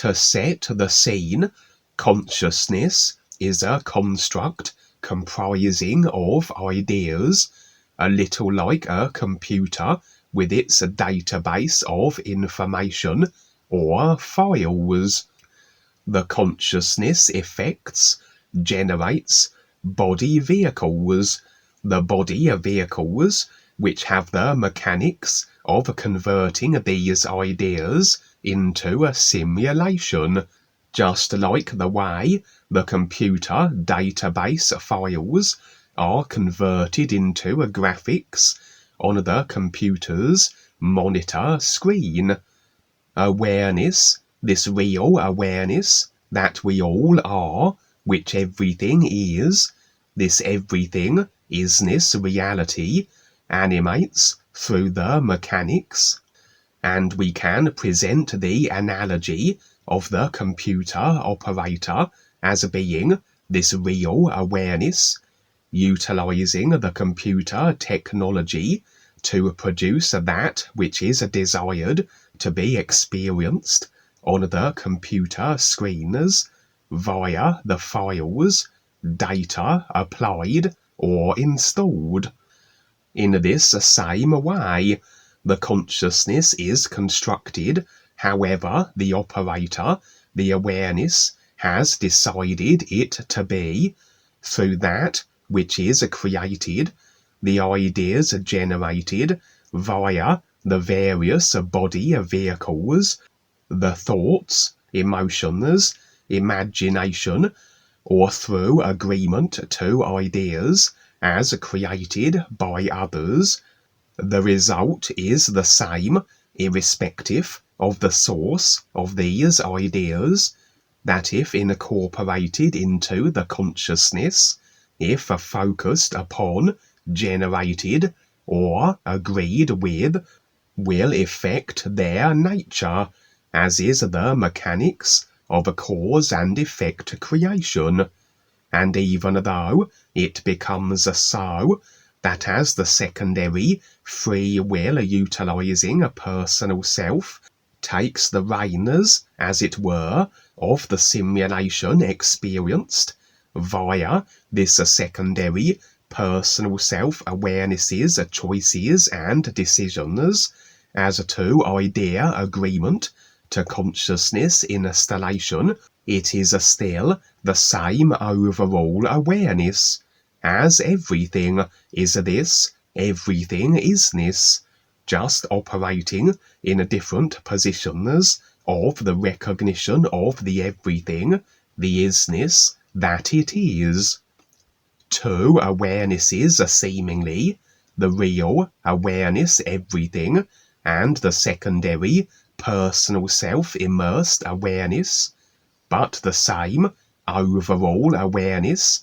To set the scene, consciousness is a construct comprising of ideas, a little like a computer with its database of information or files. The consciousness effects, generates body vehicles, the body vehicles which have the mechanics of converting these ideas into a simulation, just like the way the computer database files are converted into graphics on the computer's monitor screen. Awareness, this real awareness that we all are, which everything is, this everything isness reality animates through the mechanics, and we can present the analogy of the computer operator as being this real awareness, utilizing the computer technology to produce that which is desired to be experienced on the computer screens via the files, data applied or installed. In this same way, the consciousness is constructed however the operator, the awareness, has decided it to be, through that which is created, the ideas generated via the various body vehicles, the thoughts, emotions, imagination, or through agreement to ideas as created by others. The result is the same irrespective of the source of these ideas, that if incorporated into the consciousness, if focused upon, generated, or agreed with, will effect their nature, as is the mechanics of a cause and effect creation. And even though it becomes so that as the secondary free will utilizing a personal self takes the reins, as it were, of the simulation experienced via this secondary personal self-awareness's choices and decisions as to idea agreement to consciousness installation, it is still the same overall awareness, as everything is this, everything isness, just operating in different positions of the recognition of the everything, the isness that it is. Two awarenesses seemingly, the real awareness everything and the secondary personal self-immersed awareness, but the same overall awareness,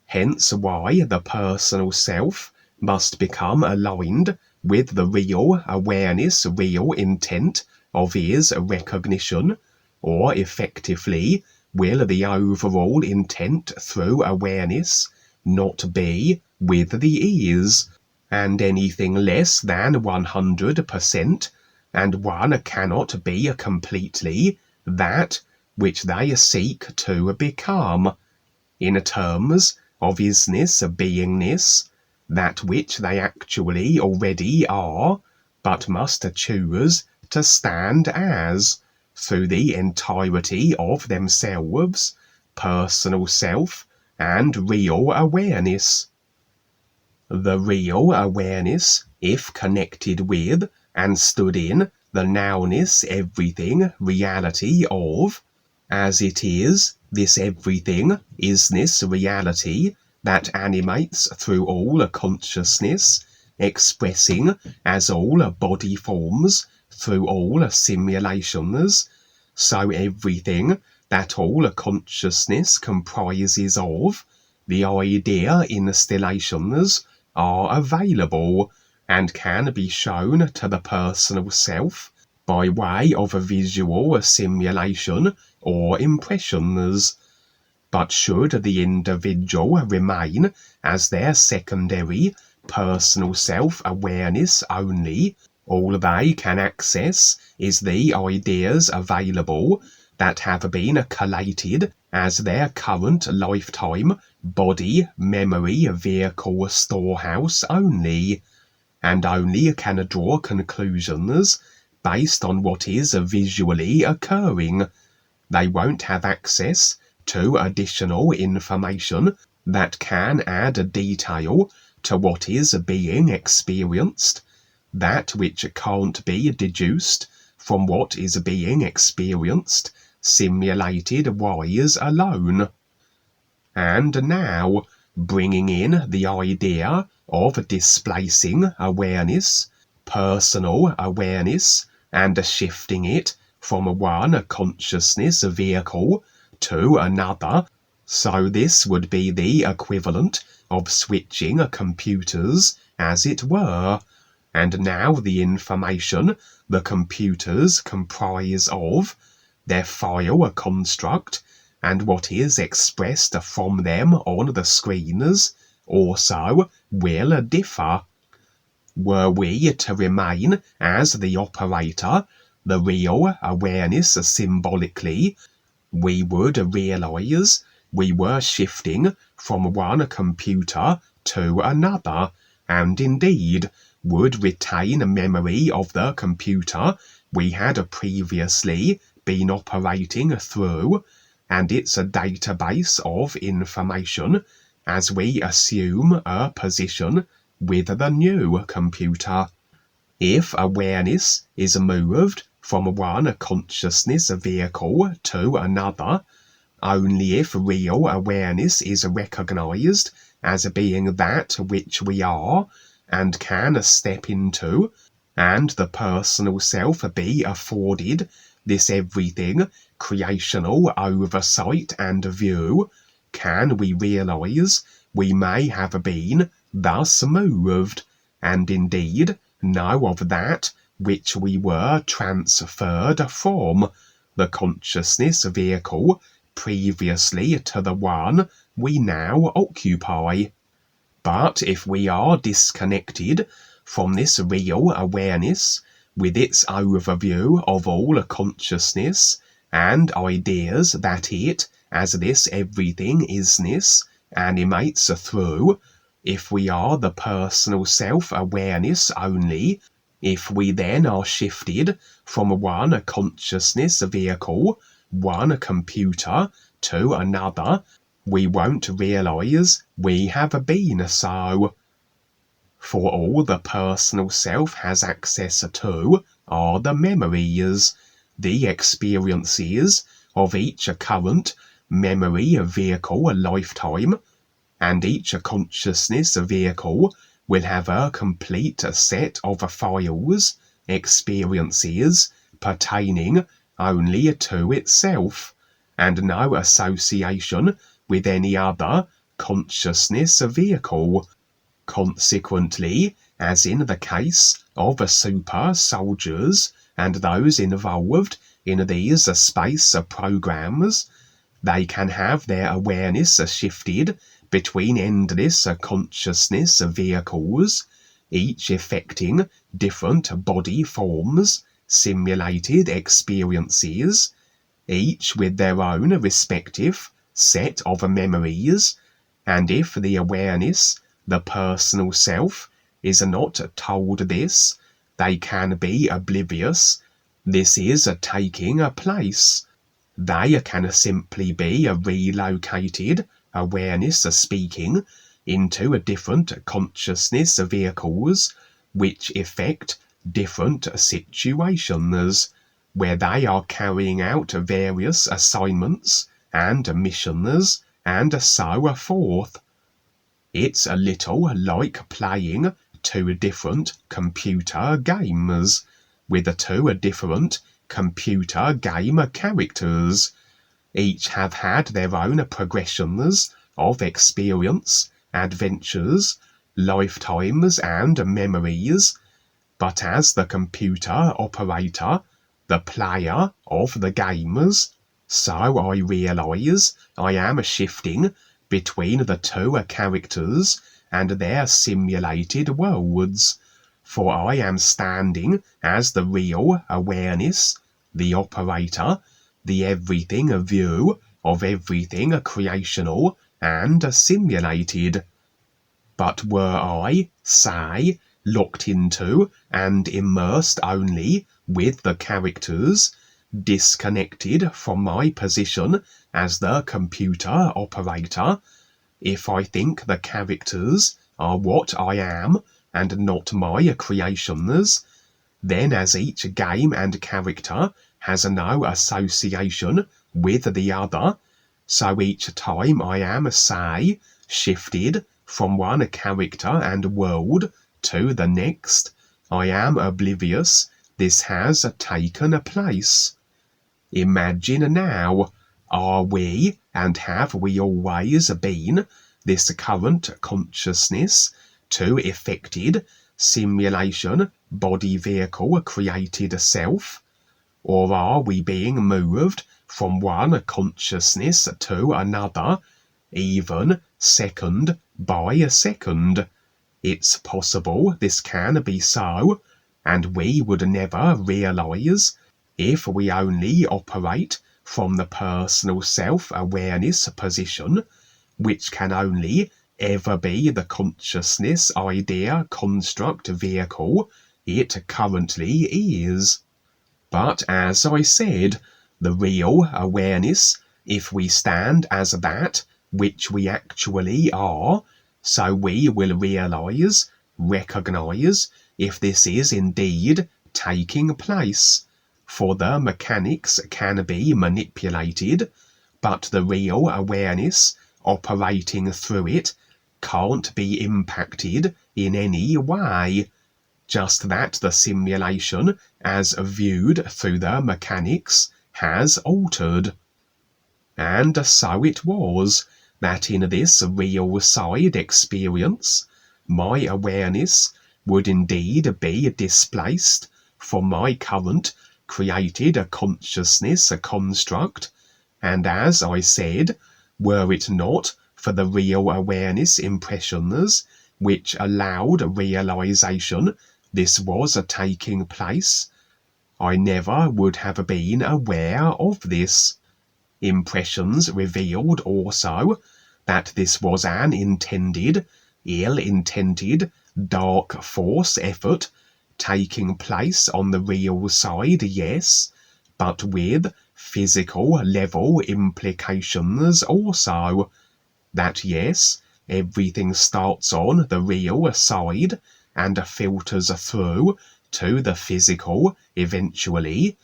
hence why the personal self must become aligned with the real awareness real intent of his recognition, or effectively will the overall intent through awareness not be with the ease, and anything less than 100%, and one cannot be completely that which they seek to become, in terms of isness beingness, that which they actually already are, but must choose to stand as, through the entirety of themselves, personal self, and real awareness. The real awareness, if connected with and stood in the nowness everything reality of, as it is this everything isness reality that animates through all consciousness, expressing as all body forms through all simulations, so everything that all consciousness comprises of, the idea installations, are available and can be shown to the personal self by way of a visual simulation or impressions. But should the individual remain as their secondary personal self-awareness only, all they can access is the ideas available that have been collated as their current lifetime body memory vehicle storehouse only, and only can draw conclusions based on what is visually occurring. They won't have access to additional information that can add detail to what is being experienced, that which can't be deduced from what is being experienced simulated-wise alone. And now, bringing in the idea of displacing awareness, personal awareness, and shifting it from one consciousness vehicle to another, so this would be the equivalent of switching computers, as it were. And now the information the computers comprise of, their file construct, and what is expressed from them on the screens also will differ. Were we to remain as the operator, the real awareness symbolically, we would realize we were shifting from one computer to another, and indeed would retain memory of the computer we had previously been operating through, and its database of information, as we assume a position with the new computer. If awareness is moved from one consciousness vehicle to another, only if real awareness is recognized as being that which we are and can step into, and the personal self be afforded this everything creational oversight and view, can we realize we may have been thus moved, and indeed know of that which we were transferred from, the consciousness vehicle previously to the one we now occupy. But if we are disconnected from this real awareness, with its overview of all consciousness and ideas that it, as this everything isness, animates through, if we are the personal self-awareness only, if we then are shifted from one consciousness vehicle, one computer, to another, we won't realize we have been so. For all the personal self has access to are the memories, the experiences of each current memory vehicle lifetime, and each consciousness vehicle will have a complete set of files, experiences pertaining only to itself, and no association with any other consciousness vehicle. Consequently, as in the case of super soldiers and those involved in these space programs, they can have their awareness shifted between endless consciousness vehicles, each effecting different body forms, simulated experiences, each with their own respective set of memories, and if the awareness, the personal self, is not told this, they can be oblivious. This is taking place. They can simply be relocated, awareness speaking, into different consciousness vehicles, which effect different situations, where they are carrying out various assignments and missions, and so forth. It's a little like playing two different computer games, with two different computer game characters. Each have had their own progressions of experience, adventures, lifetimes, and memories, but as the computer operator, the player of the games, so I realize I am shifting between the two characters and their simulated worlds, for I am standing as the real awareness, the operator, the everything view of everything creational and simulated. But were I, say, locked into and immersed only with the characters, disconnected from my position as the computer operator, if I think the characters are what I am and not my creations, then as each game and character has no association with the other, so each time I am, say, shifted from one character and world to the next, I am oblivious this has taken place. Imagine now, are we, and have we always been, this current consciousness to effected simulation body vehicle created self? Or are we being moved from one consciousness to another, even second by second? It's possible this can be so, and we would never realize if we only operate from the personal self-awareness position, which can only ever be the consciousness idea construct vehicle it currently is. But as I said, the real awareness, if we stand as that which we actually are, so we will realize, recognize, if this is indeed taking place. For the mechanics can be manipulated, but the real awareness operating through it can't be impacted in any way. Just that the simulation, as viewed through the mechanics, has altered. And so it was that in this real side experience, my awareness would indeed be displaced from my current created consciousness construct, and as I said, were it not for the real awareness impressions which allowed realization this was taking place, I never would have been aware of this. Impressions revealed also that this was an intended, ill-intended, dark force effort taking place on the real side, yes, but with physical level implications also. That yes, everything starts on the real side and filters through to the physical eventually,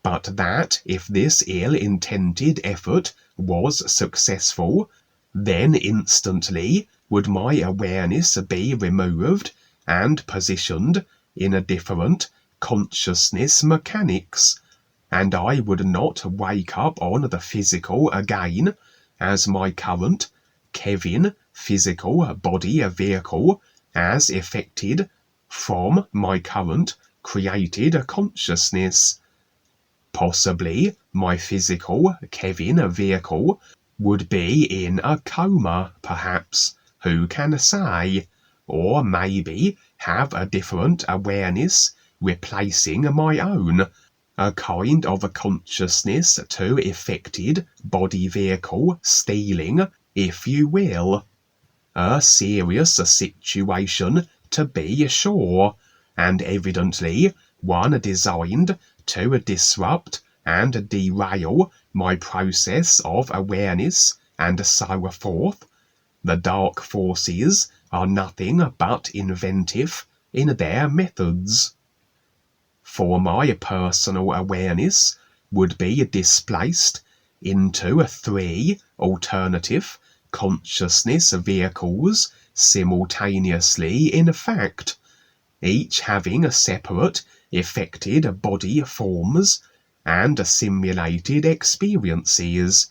but that if this ill-intended effort was successful, then instantly would my awareness be removed and positioned in a different consciousness mechanics, and I would not wake up on the physical again as my current Kevin physical body vehicle as effected from my current created consciousness. Possibly my physical Kevin vehicle would be in a coma, perhaps, who can say, or maybe have a different awareness replacing my own, a kind of a consciousness to effected body vehicle stealing, if you will. A serious situation to be sure, and evidently one designed to disrupt and derail my process of awareness and so forth. The dark forces are nothing but inventive in their methods. For my personal awareness would be displaced into 3 alternative consciousness vehicles simultaneously, in fact, each having separate effected body forms and simulated experiences,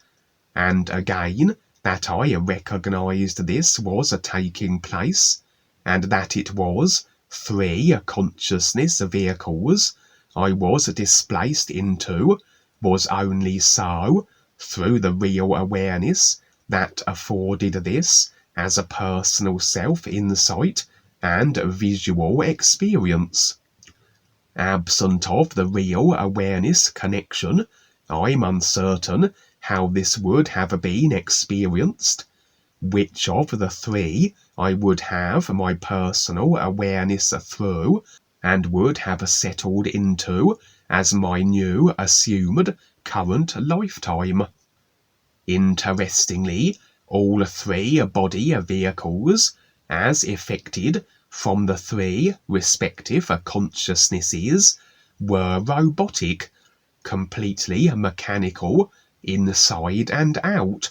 and again that I recognized this was taking place, and that it was 3 consciousness vehicles I was displaced into, was only so through the real awareness that afforded this as a personal self-insight and visual experience. Absent of the real awareness connection, I'm uncertain how this would have been experienced, which of the three I would have my personal awareness through and would have settled into as my new assumed current lifetime. Interestingly, all three body vehicles, as effected from the three respective consciousnesses, were robotic, completely mechanical inside and out,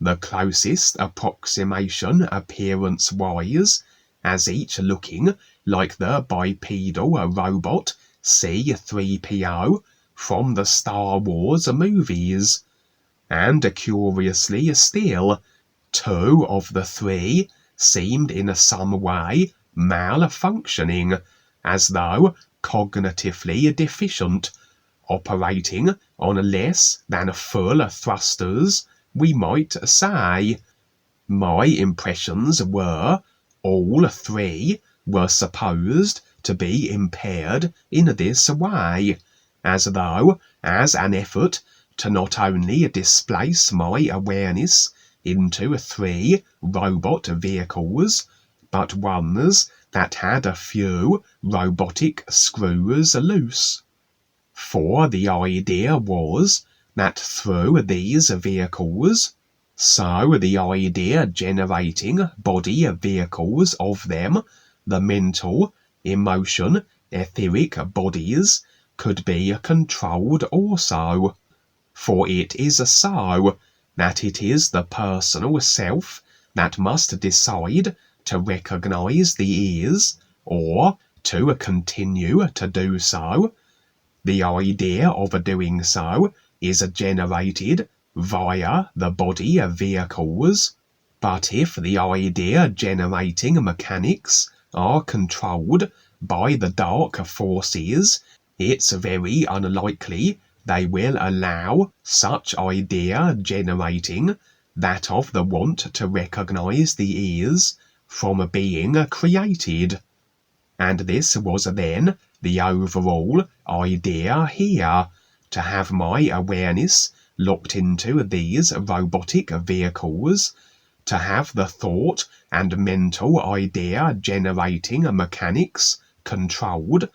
the closest approximation appearance-wise, as each looking like the bipedal robot C-3PO from the Star Wars movies. And curiously still, two of the three seemed in some way malfunctioning, as though cognitively deficient, operating on less than full thrusters, we might say. My impressions were all three were supposed to be impaired in this way, as though as an effort to not only displace my awareness into three robot vehicles, but ones that had a few robotic screws loose. For the idea was that through these vehicles, so the idea generating body vehicles of them, the mental, emotion, etheric bodies could be controlled also. For it is so that it is the personal self that must decide to recognize the ears, or to continue to do so. The idea of doing so is generated via the body vehicles, but if the idea generating mechanics are controlled by the dark forces, it's very unlikely they will allow such idea generating, that of the want to recognize the ears, from being created. And this was then the overall idea here, to have my awareness locked into these robotic vehicles, to have the thought and mental idea generating mechanics controlled,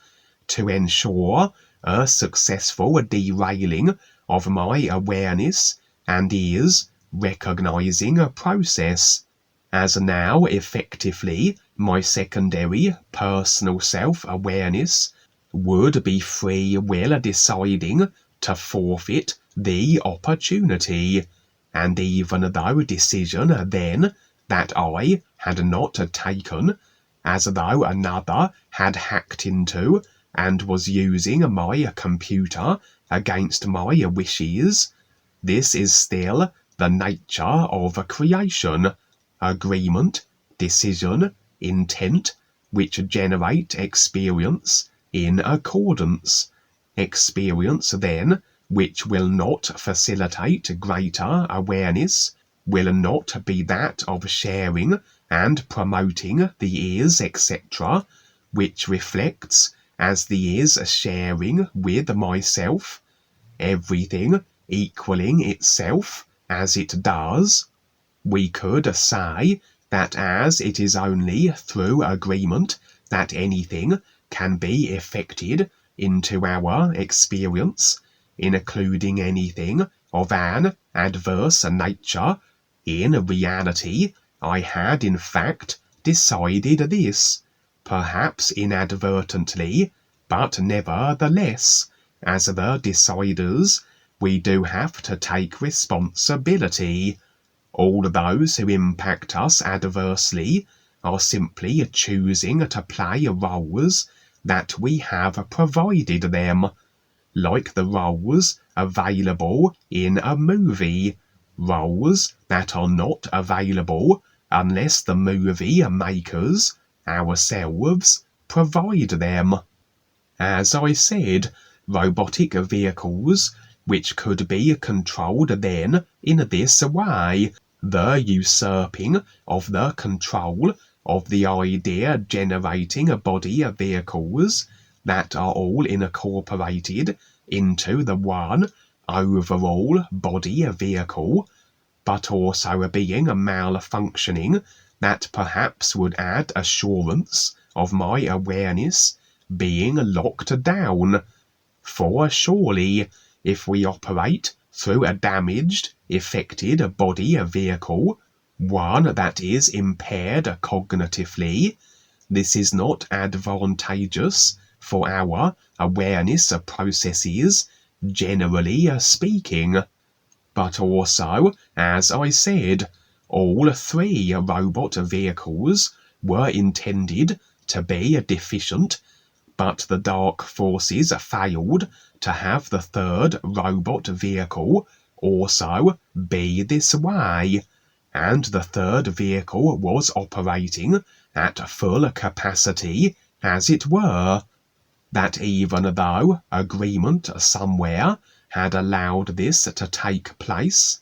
to ensure a successful derailing of my awareness and ears recognizing process, as now effectively my secondary personal self-awareness would be free will deciding to forfeit the opportunity, and even though decision then that I had not taken, as though another had hacked into and was using my computer against my wishes, this is still the nature of creation, agreement, decision, intent, which generate experience in accordance. Experience, then, which will not facilitate greater awareness, will not be that of sharing and promoting the ears, etc., which reflects as the ears sharing with myself, everything equaling itself as it does. We could say that as it is only through agreement that anything can be effected into our experience, including anything of an adverse nature, in reality I had in fact decided this, perhaps inadvertently, but nevertheless, as the deciders, we do have to take responsibility. All those who impact us adversely are simply choosing to play roles that we have provided them, like the roles available in a movie, roles that are not available unless the movie makers, ourselves, provide them. As I said, robotic vehicles which could be controlled then in this way, the usurping of the control of the idea generating body vehicles that are all incorporated into the one overall body vehicle, but also being malfunctioning that perhaps would add assurance of my awareness being locked down. For surely, if we operate through a damaged, affected body vehicle, one that is impaired cognitively, this is not advantageous for our awareness processes, generally speaking. But also, as I said, all three robot vehicles were intended to be deficient, but the dark forces failed to have the third robot vehicle also be this way, and the third vehicle was operating at full capacity, as it were. That even though agreement somewhere had allowed this to take place,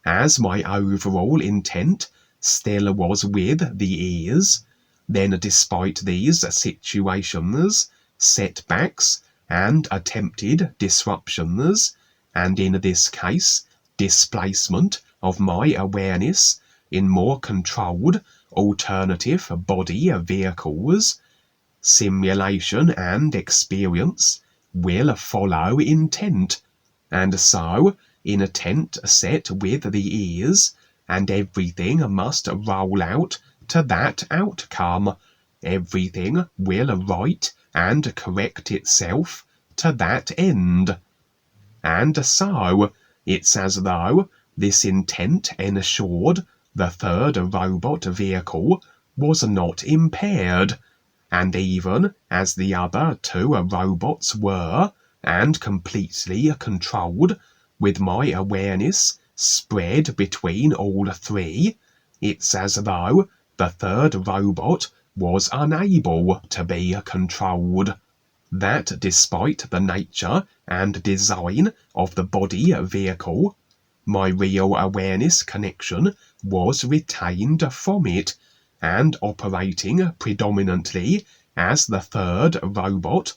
as my overall intent still was with the ears, then despite these situations, setbacks, and attempted disruptions, and in this case, displacement of my awareness in more controlled alternative body vehicles, simulation and experience will follow intent, and so, intent set with the ears, and everything must roll out to that outcome. Everything will right and correct itself to that end. And so, it's as though this intent ensured the third robot vehicle was not impaired, and even as the other two robots were, and completely controlled, with my awareness spread between all three, it's as though the third robot was unable to be controlled. That despite the nature and design of the body vehicle, my real awareness connection was retained from it, and operating predominantly as the third robot,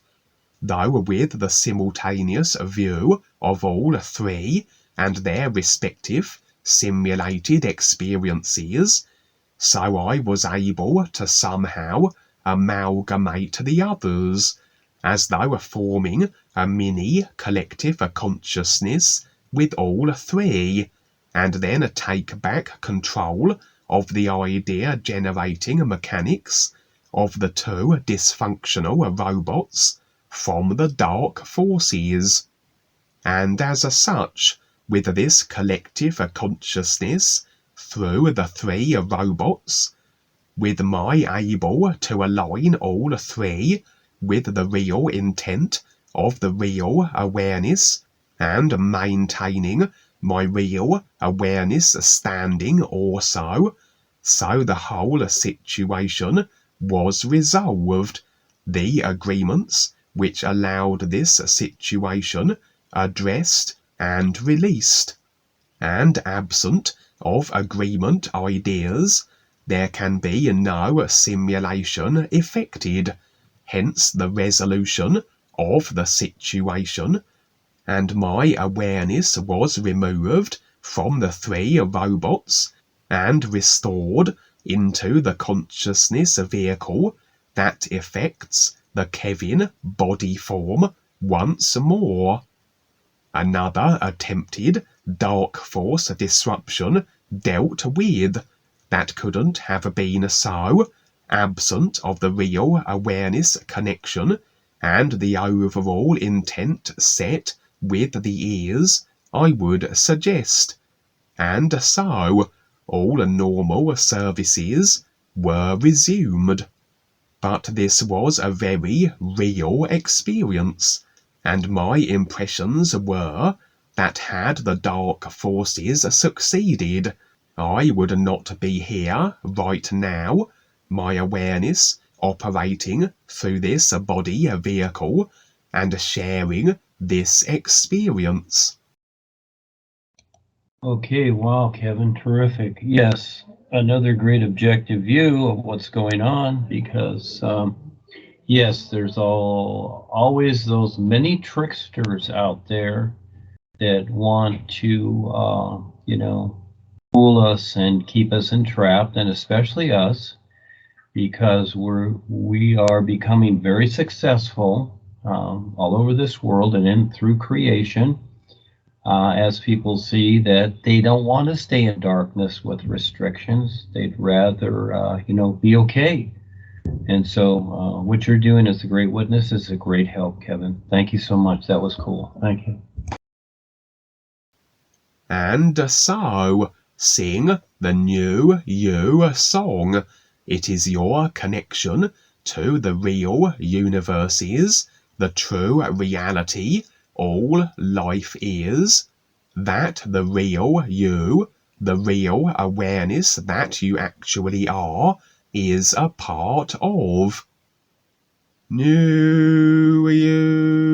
though with the simultaneous view of all three and their respective simulated experiences, so I was able to somehow amalgamate the others, as though forming a mini collective consciousness with all three, and then take back control of the idea-generating mechanics of the two dysfunctional robots from the dark forces. And as such, with this collective consciousness through the three robots, with my able to align all three with the real intent of the real awareness, and maintaining my real awareness standing also, so the whole situation was resolved, the agreements which allowed this situation addressed and released, and absent of agreement ideas, there can be no simulation effected, hence the resolution of the situation, and my awareness was removed from the three robots and restored into the consciousness vehicle that affects the Kevin body form once more. Another attempted dark force disruption dealt with, that couldn't have been so, absent of the real awareness connection and the overall intent set with the ears, I would suggest. And so, all normal services were resumed. But this was a very real experience, and my impressions were that had the dark forces succeeded, I would not be here right now, my awareness operating through this body vehicle and sharing this experience. Okay, wow, Kevin, terrific. Yes, another great objective view of what's going on, because yes, there's always those many tricksters out there that want to, fool us and keep us entrapped, and especially us, because we are becoming very successful all over this world and through creation. As people see that they don't want to stay in darkness with restrictions, they'd rather, be okay. And so, what you're doing as a great witness is a great help, Kevin. Thank you so much. That was cool. Thank you. And so, sing the new you song. It is your connection to the real universes, the true reality all life is, that the real you, the real awareness that you actually are, is a part of. New you.